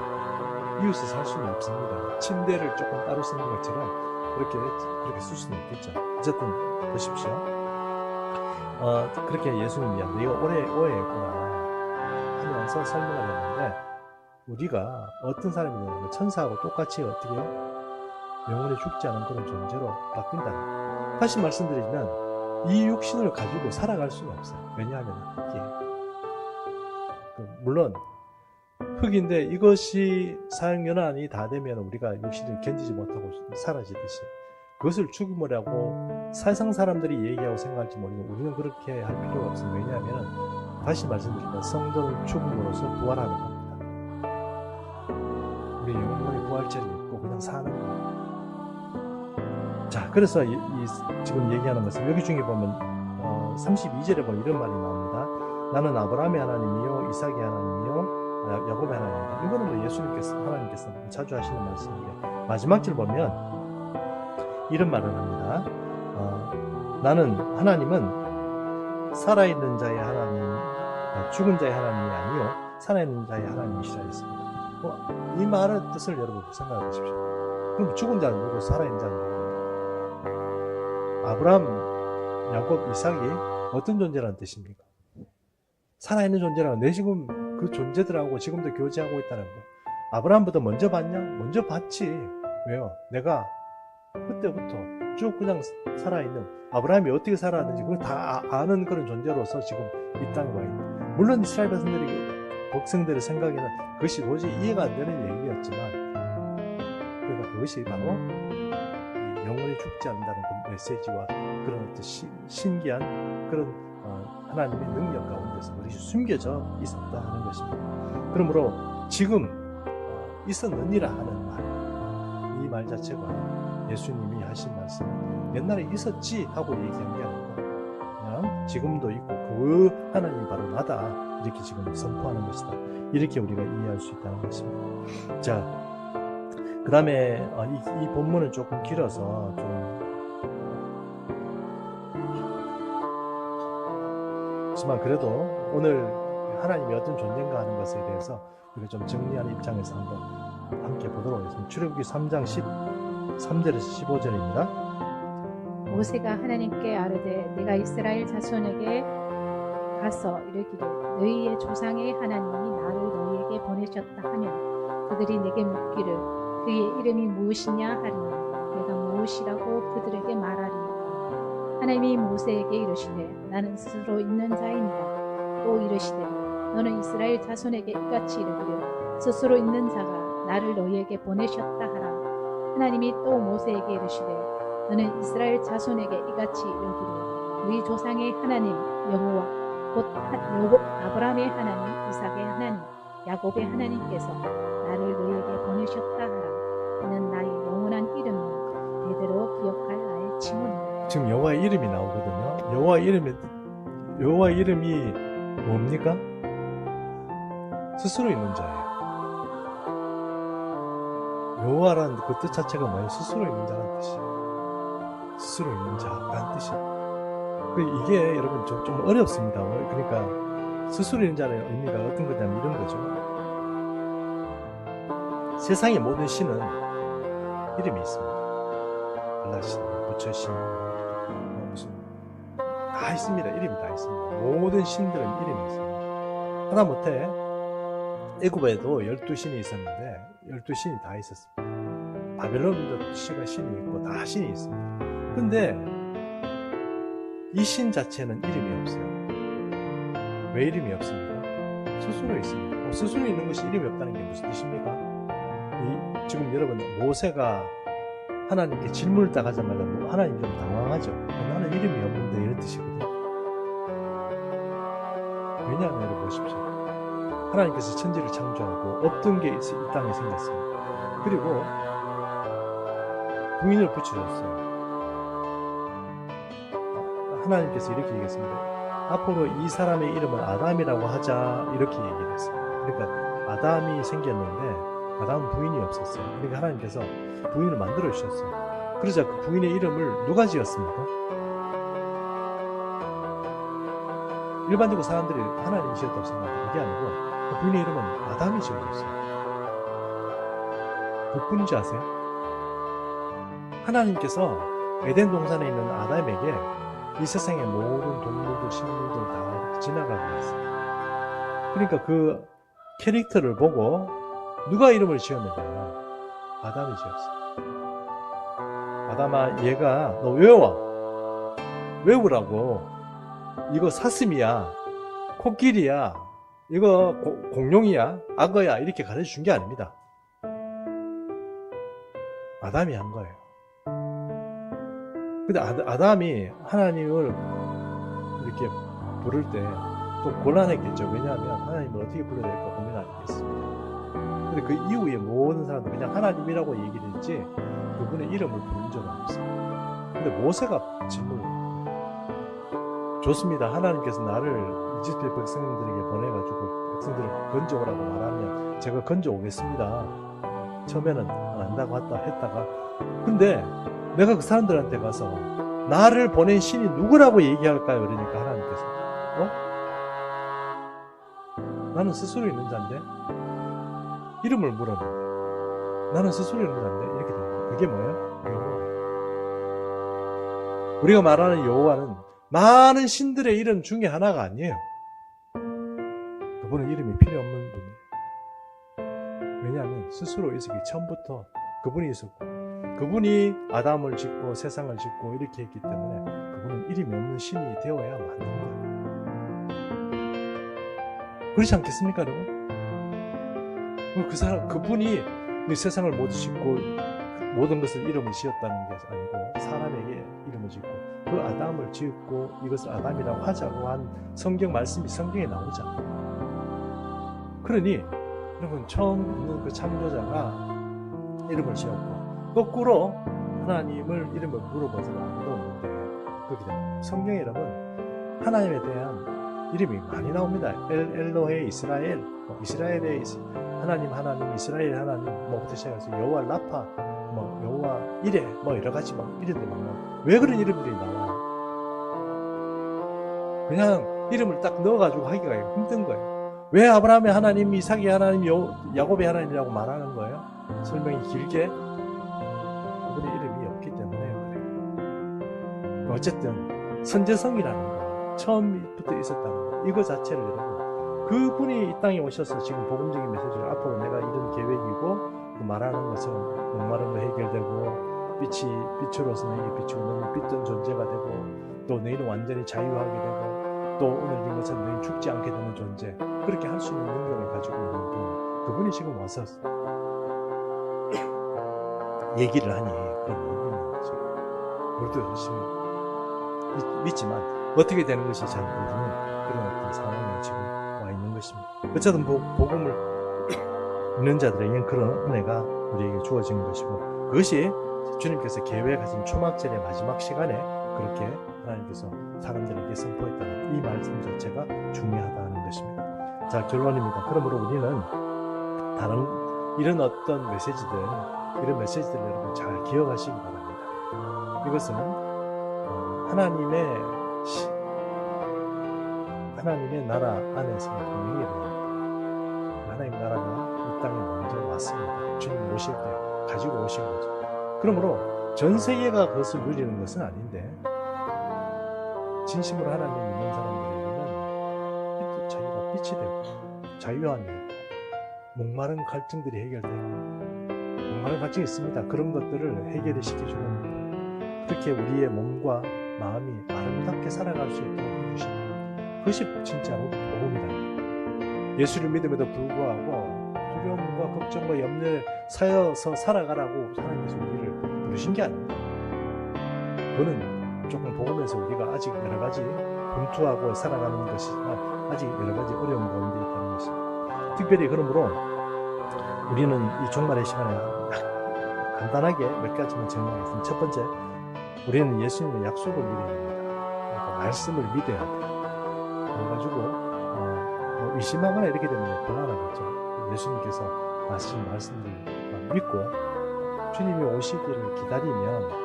이웃을 살 수는 없습니다. 침대를 조금 따로 쓰는 것처럼 그렇게 쓸 수는 있겠죠. 어쨌든 보십시오. 그렇게 예수님이 네가 오해했구나 하면서 설명을 했는데 우리가 어떤 사람이냐면 천사하고 똑같이 어떻게요? 영원히 죽지 않은 그런 존재로 바뀐다는 거예요. 다시 말씀드리면 이 육신을 가지고 살아갈 수는 없어요. 왜냐하면 흑이에요. 물론 흑인데 이것이 사형연한이 다 되면 우리가 육신을 견디지 못하고 사라지듯이 그것을 죽음을 하고 세상 사람들이 얘기하고 생각할지 모르지만 우리는 그렇게 할 필요가 없어요. 왜냐하면 다시 말씀드리면 성도는 죽음으로써 부활하는 겁니다. 우리 영혼의 부활체를 입고 그냥 사는 거예요. 자, 그래서 지금 얘기하는 것은 여기 중에 보면 32절에 보면 이런 말이 나옵니다. 나는 아브라함의 하나님이요 이삭의 하나님이요 야곱의 하나님이다. 이거는 뭐 하나님께서 자주 하시는 말씀인데 마지막 절 보면 이런 말을 합니다. 하나님은 살아있는 자의 하나님, 죽은 자의 하나님이 아니요 살아있는 자의 하나님이시라 했습니다. 이 말의 뜻을 여러분 생각해 보십시오. 그럼 죽은 자는 누구, 살아있는 자는 누구? 아브라함, 야곱, 이삭이 어떤 존재라는 뜻입니까? 살아있는 존재라는 내 지금 그 존재들하고 지금도 교제하고 있다는 거예요. 아브라함보다 먼저 봤냐? 먼저 봤지. 왜요? 내가 그때부터 쭉 그냥 살아있는 아브라함이 어떻게 살아왔는지 그걸 다 아는 그런 존재로서 지금 이 땅에 와 있는. 물론 이스라엘 백성들의 생각에는 그것이 도저히 이해가 안 되는 얘기였지만 그러니까 그것이 바로 영원히 죽지 않는다는 그 메시지와 그런 어떤 신기한 그런 하나님의 능력 가운데서 그것이 숨겨져 있었다 하는 것입니다. 그러므로 지금 있었느니라 하는 말, 이 말 자체가 예수님이 하신 말씀, 옛날에 있었지 하고 얘기한 게 아니고 그냥 지금도 있고 그 하나님이 바로 나다 이렇게 지금 선포하는 것이다. 이렇게 우리가 이해할 수 있다는 것입니다. 자, 그 다음에 이 본문은 조금 길어서 하지만 그래도 오늘 하나님이 어떤 존재인가 하는 것에 대해서 우리가 좀 정리하는 입장에서 한번 함께 보도록 하겠습니다. 출애굽기 3장 13절에서 15절입니다. 모세가 하나님께 아뢰되 내가 이스라엘 자손에게 가서 이르기를 너희의 조상의 하나님이 나를 너희에게 보내셨다 하면 그들이 내게 묻기를 그의 이름이 무엇이냐 하리니 내가 무엇이라고 그들에게 말하리니 하나님이 모세에게 이르시되 나는 스스로 있는 자이니라. 또 이르시되 너는 이스라엘 자손에게 이같이 이르기를 스스로 있는 자가 나를 너희에게 보내셨다 하라. 하나님이 또 모세에게 이르시되 너는 이스라엘 자손에게 이같이 이르기를 너희 조상의 하나님 여호와 곧 아브라함의 하나님 이삭의 하나님 야곱의 하나님께서 나를 너희에게 보내셨다 하라. 이는 나의 영원한 이름이요 대대로 기억할 나의 칭호니라. 지금 여호와의 이름이 나오거든요. 여호와 이름이 뭡니까? 스스로 있는 자예요. 여호와라는 그 뜻 자체가 뭐예요? 스스로 있는 자라는 뜻이에요. 스스로 있는 자라는 뜻이에요. 이게 여러분 좀 어렵습니다. 그러니까 스스로 있는 자의 의미가 어떤 거냐면 이런 거죠. 세상의 모든 신은 이름이 있습니다. 알라신, 부처신, 무슨 다 있습니다. 이름이 다 있습니다. 모든 신들은 이름이 있습니다. 하다못해 애굽에도 12신이 있었는데 12신이 다 있었습니다. 바벨론도 신이 있고 다 신이 있습니다. 근데 이 신 자체는 이름이 없어요. 왜 이름이 없습니까? 스스로 있습니다. 스스로 있는 것이 이름이 없다는 게 무슨 뜻입니까? 지금 여러분 모세가 하나님께 질문을 딱 하자마자 하나님 좀 당황하죠. 나는 이름이 없는데 이런 뜻이거든요. 왜냐하면 여러분 보십시오. 하나님께서 천지를 창조하고 없던 게 이 땅에 생겼습니다. 그리고 부인을 붙여줬어요. 하나님께서 이렇게 얘기했습니다. 앞으로 이 사람의 이름을 아담이라고 하자 이렇게 얘기를 했습니다. 그러니까 아담이 생겼는데 아담은 부인이 없었어요. 그러니까 하나님께서 부인을 만들어 주셨어요. 그러자 그 부인의 이름을 누가 지었습니까? 일반적으로 사람들이 하나님이 지었다고 생각합니다. 그게 아니고 그 부인의 이름은 아담이 지어줬어요. 몇 분인지 아세요? 하나님께서 에덴 동산에 있는 아담에게 이 세상의 모든 동물들, 식물들 다 이렇게 지나가게 했어요. 그러니까 그 캐릭터를 보고 누가 이름을 지었느냐? 아담이 지었어요. 아담아, 얘가 너 외워. 외우라고. 이거 사슴이야. 코끼리야. 이거 공룡이야. 악어야. 이렇게 가르쳐 준 게 아닙니다. 아담이 한 거예요. 근데 아담이 하나님을 이렇게 부를 때 좀 곤란했겠죠. 왜냐하면 하나님을 어떻게 불러야 될까 고민 아니겠습니까? 근데 그 이후에 모든 사람들 그냥 하나님이라고 얘기를 했지 그분의 이름을 부른 적은 없어요. 근데 모세가 질문을 좋습니다. 하나님께서 나를 이집트 백성들에게 보내가지고 백성들을 건져오라고 말하면 제가 건져오겠습니다. 처음에는 안 한다고 했다가 근데 내가 그 사람들한테 가서 나를 보낸 신이 누구라고 얘기할까요? 그러니까 하나님께서 나는 스스로 있는 자인데 이름을 물었는데 나는 스스로 있는 자인데 이렇게 됩니다. 그게 뭐예요? 여호와. 우리가 말하는 여호와는 많은 신들의 이름 중에 하나가 아니에요. 그분은 이름이 필요 없는 분이에요. 왜냐하면 스스로 있었기 처음부터 그분이 있었고 그분이 아담을 짓고 세상을 짓고 이렇게 했기 때문에 그분은 이름이 없는 신이 되어야 맞는 거예요. 그렇지 않겠습니까, 여러분? 그분이 이 세상을 모두 짓고 모든 것을 이름을 지었다는 게 아니고 사람에게 이름을 짓고 그 아담을 지었고 이것을 아담이라고 하자고 한 성경 말씀이 성경에 나오잖아요. 그러니 여러분 처음 있는 그 창조자가 이름을 지었고 거꾸로 하나님을 이름을 물어보지는 아무도 없는데 그렇게 됩니다. 성경에 여러분 하나님에 대한 이름이 많이 나옵니다. 엘로헤 이스라엘, 이스라엘의 하나님, 이스라엘 하나님, 뭐부터 시작해서 여호와 라파, 여호와 이레, 여러 가지 이름들이 막 나와요. 왜 그런 이름들이 나와요? 그냥 이름을 딱 넣어가지고 하기가 힘든 거예요. 왜 아브라함의 하나님, 이삭의 하나님, 야곱의 하나님이라고 말하는 거예요? 설명이 길게 그분의 이름이 없기 때문에 그래요. 어쨌든 선제성이라는 거, 처음부터 있었다는 거, 이거 자체를 여러분 그분이 이 땅에 오셔서 지금 복음적인 메시지를 앞으로 내가 이런 계획이고 그 말하는 것은 목마른 거 해결되고 빛으로서 너희에게 비추고 너희 빛던 존재가 되고 또 너희는 완전히 자유하게 되고 또 오늘 이 것은 너희 죽지 않게 되는 존재 그렇게 할 수 있는 능력을 가지고 있는 분 그분이 지금 와서 얘기를 하니 그런 의미가 있는 거죠. 우리도 열심히 믿지만 어떻게 되는 것이 잘 모르는 그런 어떤 상황에 지금 와 있는 것입니다. 어쨌든 복음을 읽는 자들에게는 그런 은혜가 우리에게 주어진 것이고 그것이 주님께서 계획하신 초막절의 마지막 시간에 그렇게 하나님께서 사람들에게 선포했다는 이 말씀 자체가 중요하다는 것입니다. 자, 결론입니다. 그러므로 우리는 다른 이런 어떤 메시지들, 이런 메시지들 여러분 잘 기억하시기 바랍니다. 이것은 하나님의 나라 안에서 분명히 일어납니다. 하나님 나라가 이 땅에 먼저 왔습니다. 주님 오실 때 가지고 오신 거죠. 그러므로 전 세계가 그것을 누리는 것은 아닌데, 진심으로 하나님 믿는 사람들에게는 자유가 빛이 되고 자유함이 있고, 목마른 갈증들이 해결되고, 목마른 갈증이 있습니다. 그런 것들을 해결을 시켜주는, 그렇게 우리의 몸과 마음이 아름답게 살아갈 수 있도록 해주시는 그것이 진짜로 복음이다. 예수를 믿음에도 불구하고 두려움과 걱정과 염려에 쌓여서 살아가라고 하나님께서 우리를 부르신 게 아닙니다. 그거는 조금 복음에서 우리가 아직 여러 가지 분투하고 살아가는 것이지만 아직 여러 가지 어려운 가운데 있다는 것입니다. 특별히 그러므로 우리는 이 종말의 시간에 간단하게 몇 가지만 정리하겠습니다. 첫 번째, 우리는 예수님의 약속을 믿어야 됩니다. 그러니까 말씀을 믿어야 돼요. 그래가지고 의심하거나 이렇게 되면 곤란하겠죠. 예수님께서 하신 말씀을 믿고 주님이 오시기를 기다리면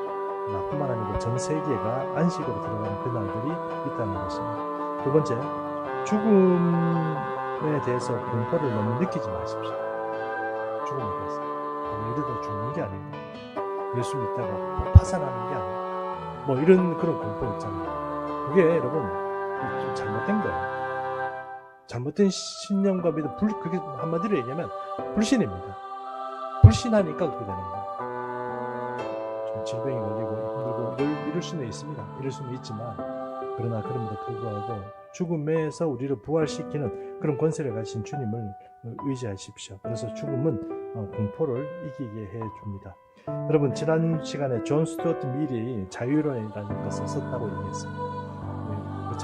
나뿐만 아니고 전 세계가 안식으로 들어가는 그날들이 있다는 것입니다. 두 번째, 죽음에 대해서 공포를 너무 느끼지 마십시오. 죽음에 대해서 이러다 죽는 게 아닌가, 예수 믿다가 파산하는 게 아닌가, 뭐 이런 그런 공포 있잖아요. 그게 여러분 좀 잘못된 거예요. 잘못된 신념과 믿음, 그게 한마디로 얘기하면 불신입니다. 불신하니까 그렇게 되는 거예요. 좀 질병이 걸리고 힘들고 이럴 수는 있습니다. 이럴 수는 있지만, 그러나 그럼에도 불구하고 죽음에서 우리를 부활시키는 그런 권세를 가진 주님을 의지하십시오. 그래서 죽음은 공포를 이기게 해줍니다. 여러분, 지난 시간에 존 스튜어트 밀이 자유론이라는 것을 썼다고 얘기했습니다. 그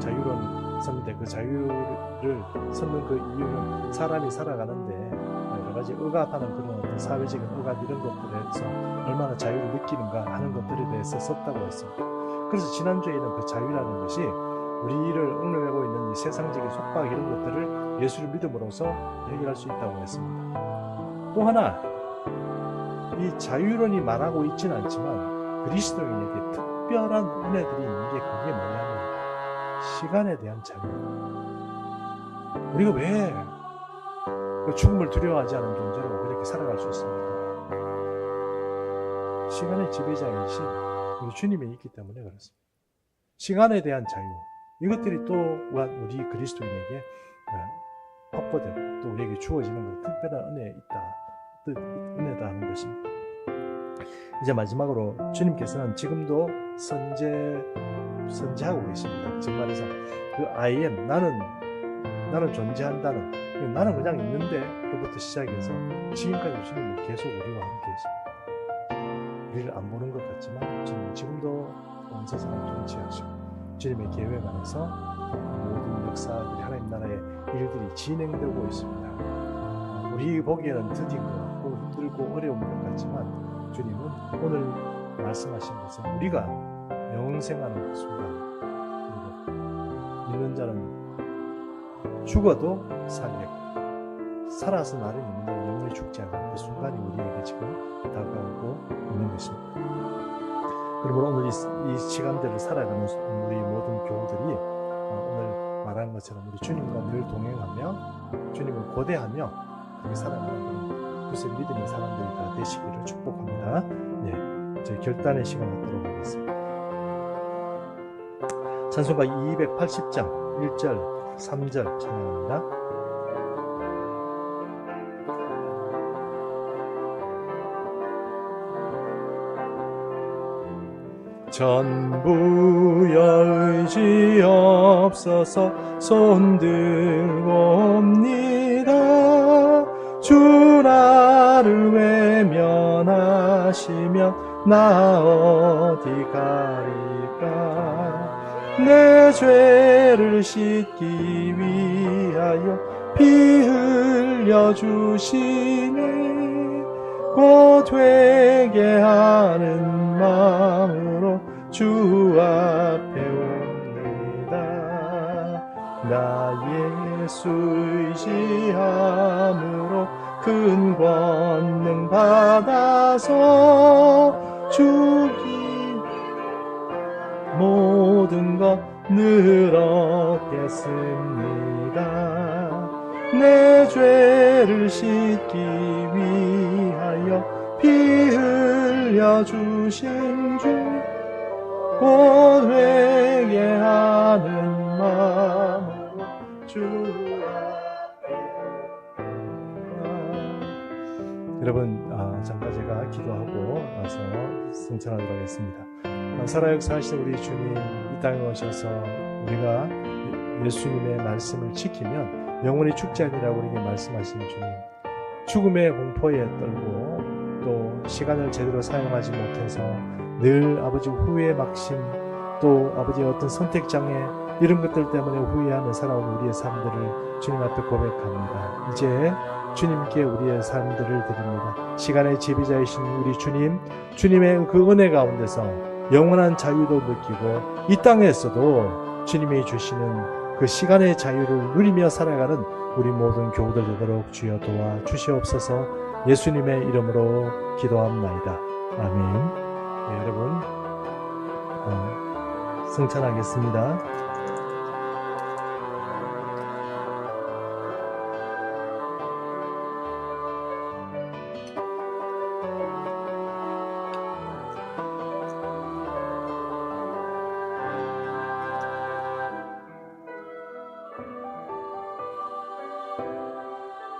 자유론 썼는데, 그 자유를 썼는 그 이유는 사람이 살아가는데 여러 가지 억압하는 그런 어떤 사회적인 억압 이런 것들에서 얼마나 자유를 느끼는가 하는 것들에 대해서 썼다고 했습니다. 그래서 지난주에는 그 자유라는 것이 우리를 얽매고 있는 이 세상적인 속박 이런 것들을 예수를 믿음으로써 해결할 수 있다고 했습니다. 또 하나, 이 자유론이 말하고 있지는 않지만 그리스도인에게 특별한 은혜들이 있는 게 그게 뭐냐면 시간에 대한 자유. 우리가 왜 죽음을 두려워하지 않은 존재로 그렇게 살아갈 수 있습니까? 시간의 지배자이신 우리 주님이 있기 때문에 그렇습니다. 시간에 대한 자유, 이것들이 또 우리 그리스도인에게 확보되고 또 우리에게 주어지는 특별한 은혜다 하는 것입니다. 이제 마지막으로 주님께서는 지금도 선제하고 계십니다. 즉 말해서 그 I am, 나는 존재한다는, 나는 그냥 있는데 로부터 시작해서 지금까지 주님은 계속 우리와 함께 계십니다. 우리를 안 보는 것 같지만 주님은 지금도 온 세상을 통치하시고 주님의 계획 안에서 모든 역사들이, 하나님 나라의 일들이 진행되고 있습니다. 우리 보기에는 더딘 것 같고 힘들고 어려운 것 같지만 주님은 오늘 말씀하신 것은 우리가 영생하는 그 순간, 그리고 믿는 자는 죽어도 살겠고 살아서 나를 믿는 자는 영원히 죽지 않는 그 순간이 우리에게 지금 다가오고 있는 것입니다. 그러므로 오늘 이 시간들을 살아가는 우리 모든 교우들이 오늘 말한 것처럼 우리 주님과 늘 동행하며 주님을 고대하며 그렇게 살아가는 그것의 믿음의 사람들이 다 되시기를 축복합니다. 네, 저희 결단의 시간 갖도록 하겠습니다. 찬송가 280장 1절 3절 찬양합니다. 전부여 의지 없어서 손들고 옵니다. 주 나를 외면하시면 나 어디 가리까. 내 죄를 씻기 위하여 피 흘려 주시니 곧 회개하는 마음으로 주 앞에 옵니다. 나 예수 의지함으로 큰 권능 받아서 주기 모든 것 늘 얻겠습니다. 내 죄를 씻기 위하여 피 흘려 주신 주 곧 회개하는 마음으로 주 앞에. 여러분, 잠깐 제가 기도하고 나서 승천하도록 하겠습니다. 살아 역사하시는 우리 주님, 이 땅에 오셔서 우리가 예수님의 말씀을 지키면 영원히 죽지 아니라고 우리에게 말씀하시는 주님, 죽음의 공포에 떨고 또 시간을 제대로 사용하지 못해서 늘 아버지 후회 막심, 또 아버지의 어떤 선택장애, 이런 것들 때문에 후회하며 살아온 우리의 삶들을 주님 앞에 고백합니다. 이제 주님께 우리의 삶들을 드립니다. 시간의 지배자이신 우리 주님, 주님의 그 은혜 가운데서 영원한 자유도 느끼고 이 땅에서도 주님이 주시는 그 시간의 자유를 누리며 살아가는 우리 모든 교우들 되도록 주여 도와 주시옵소서. 예수님의 이름으로 기도합나이다. 아멘. 네, 여러분, 승천하겠습니다.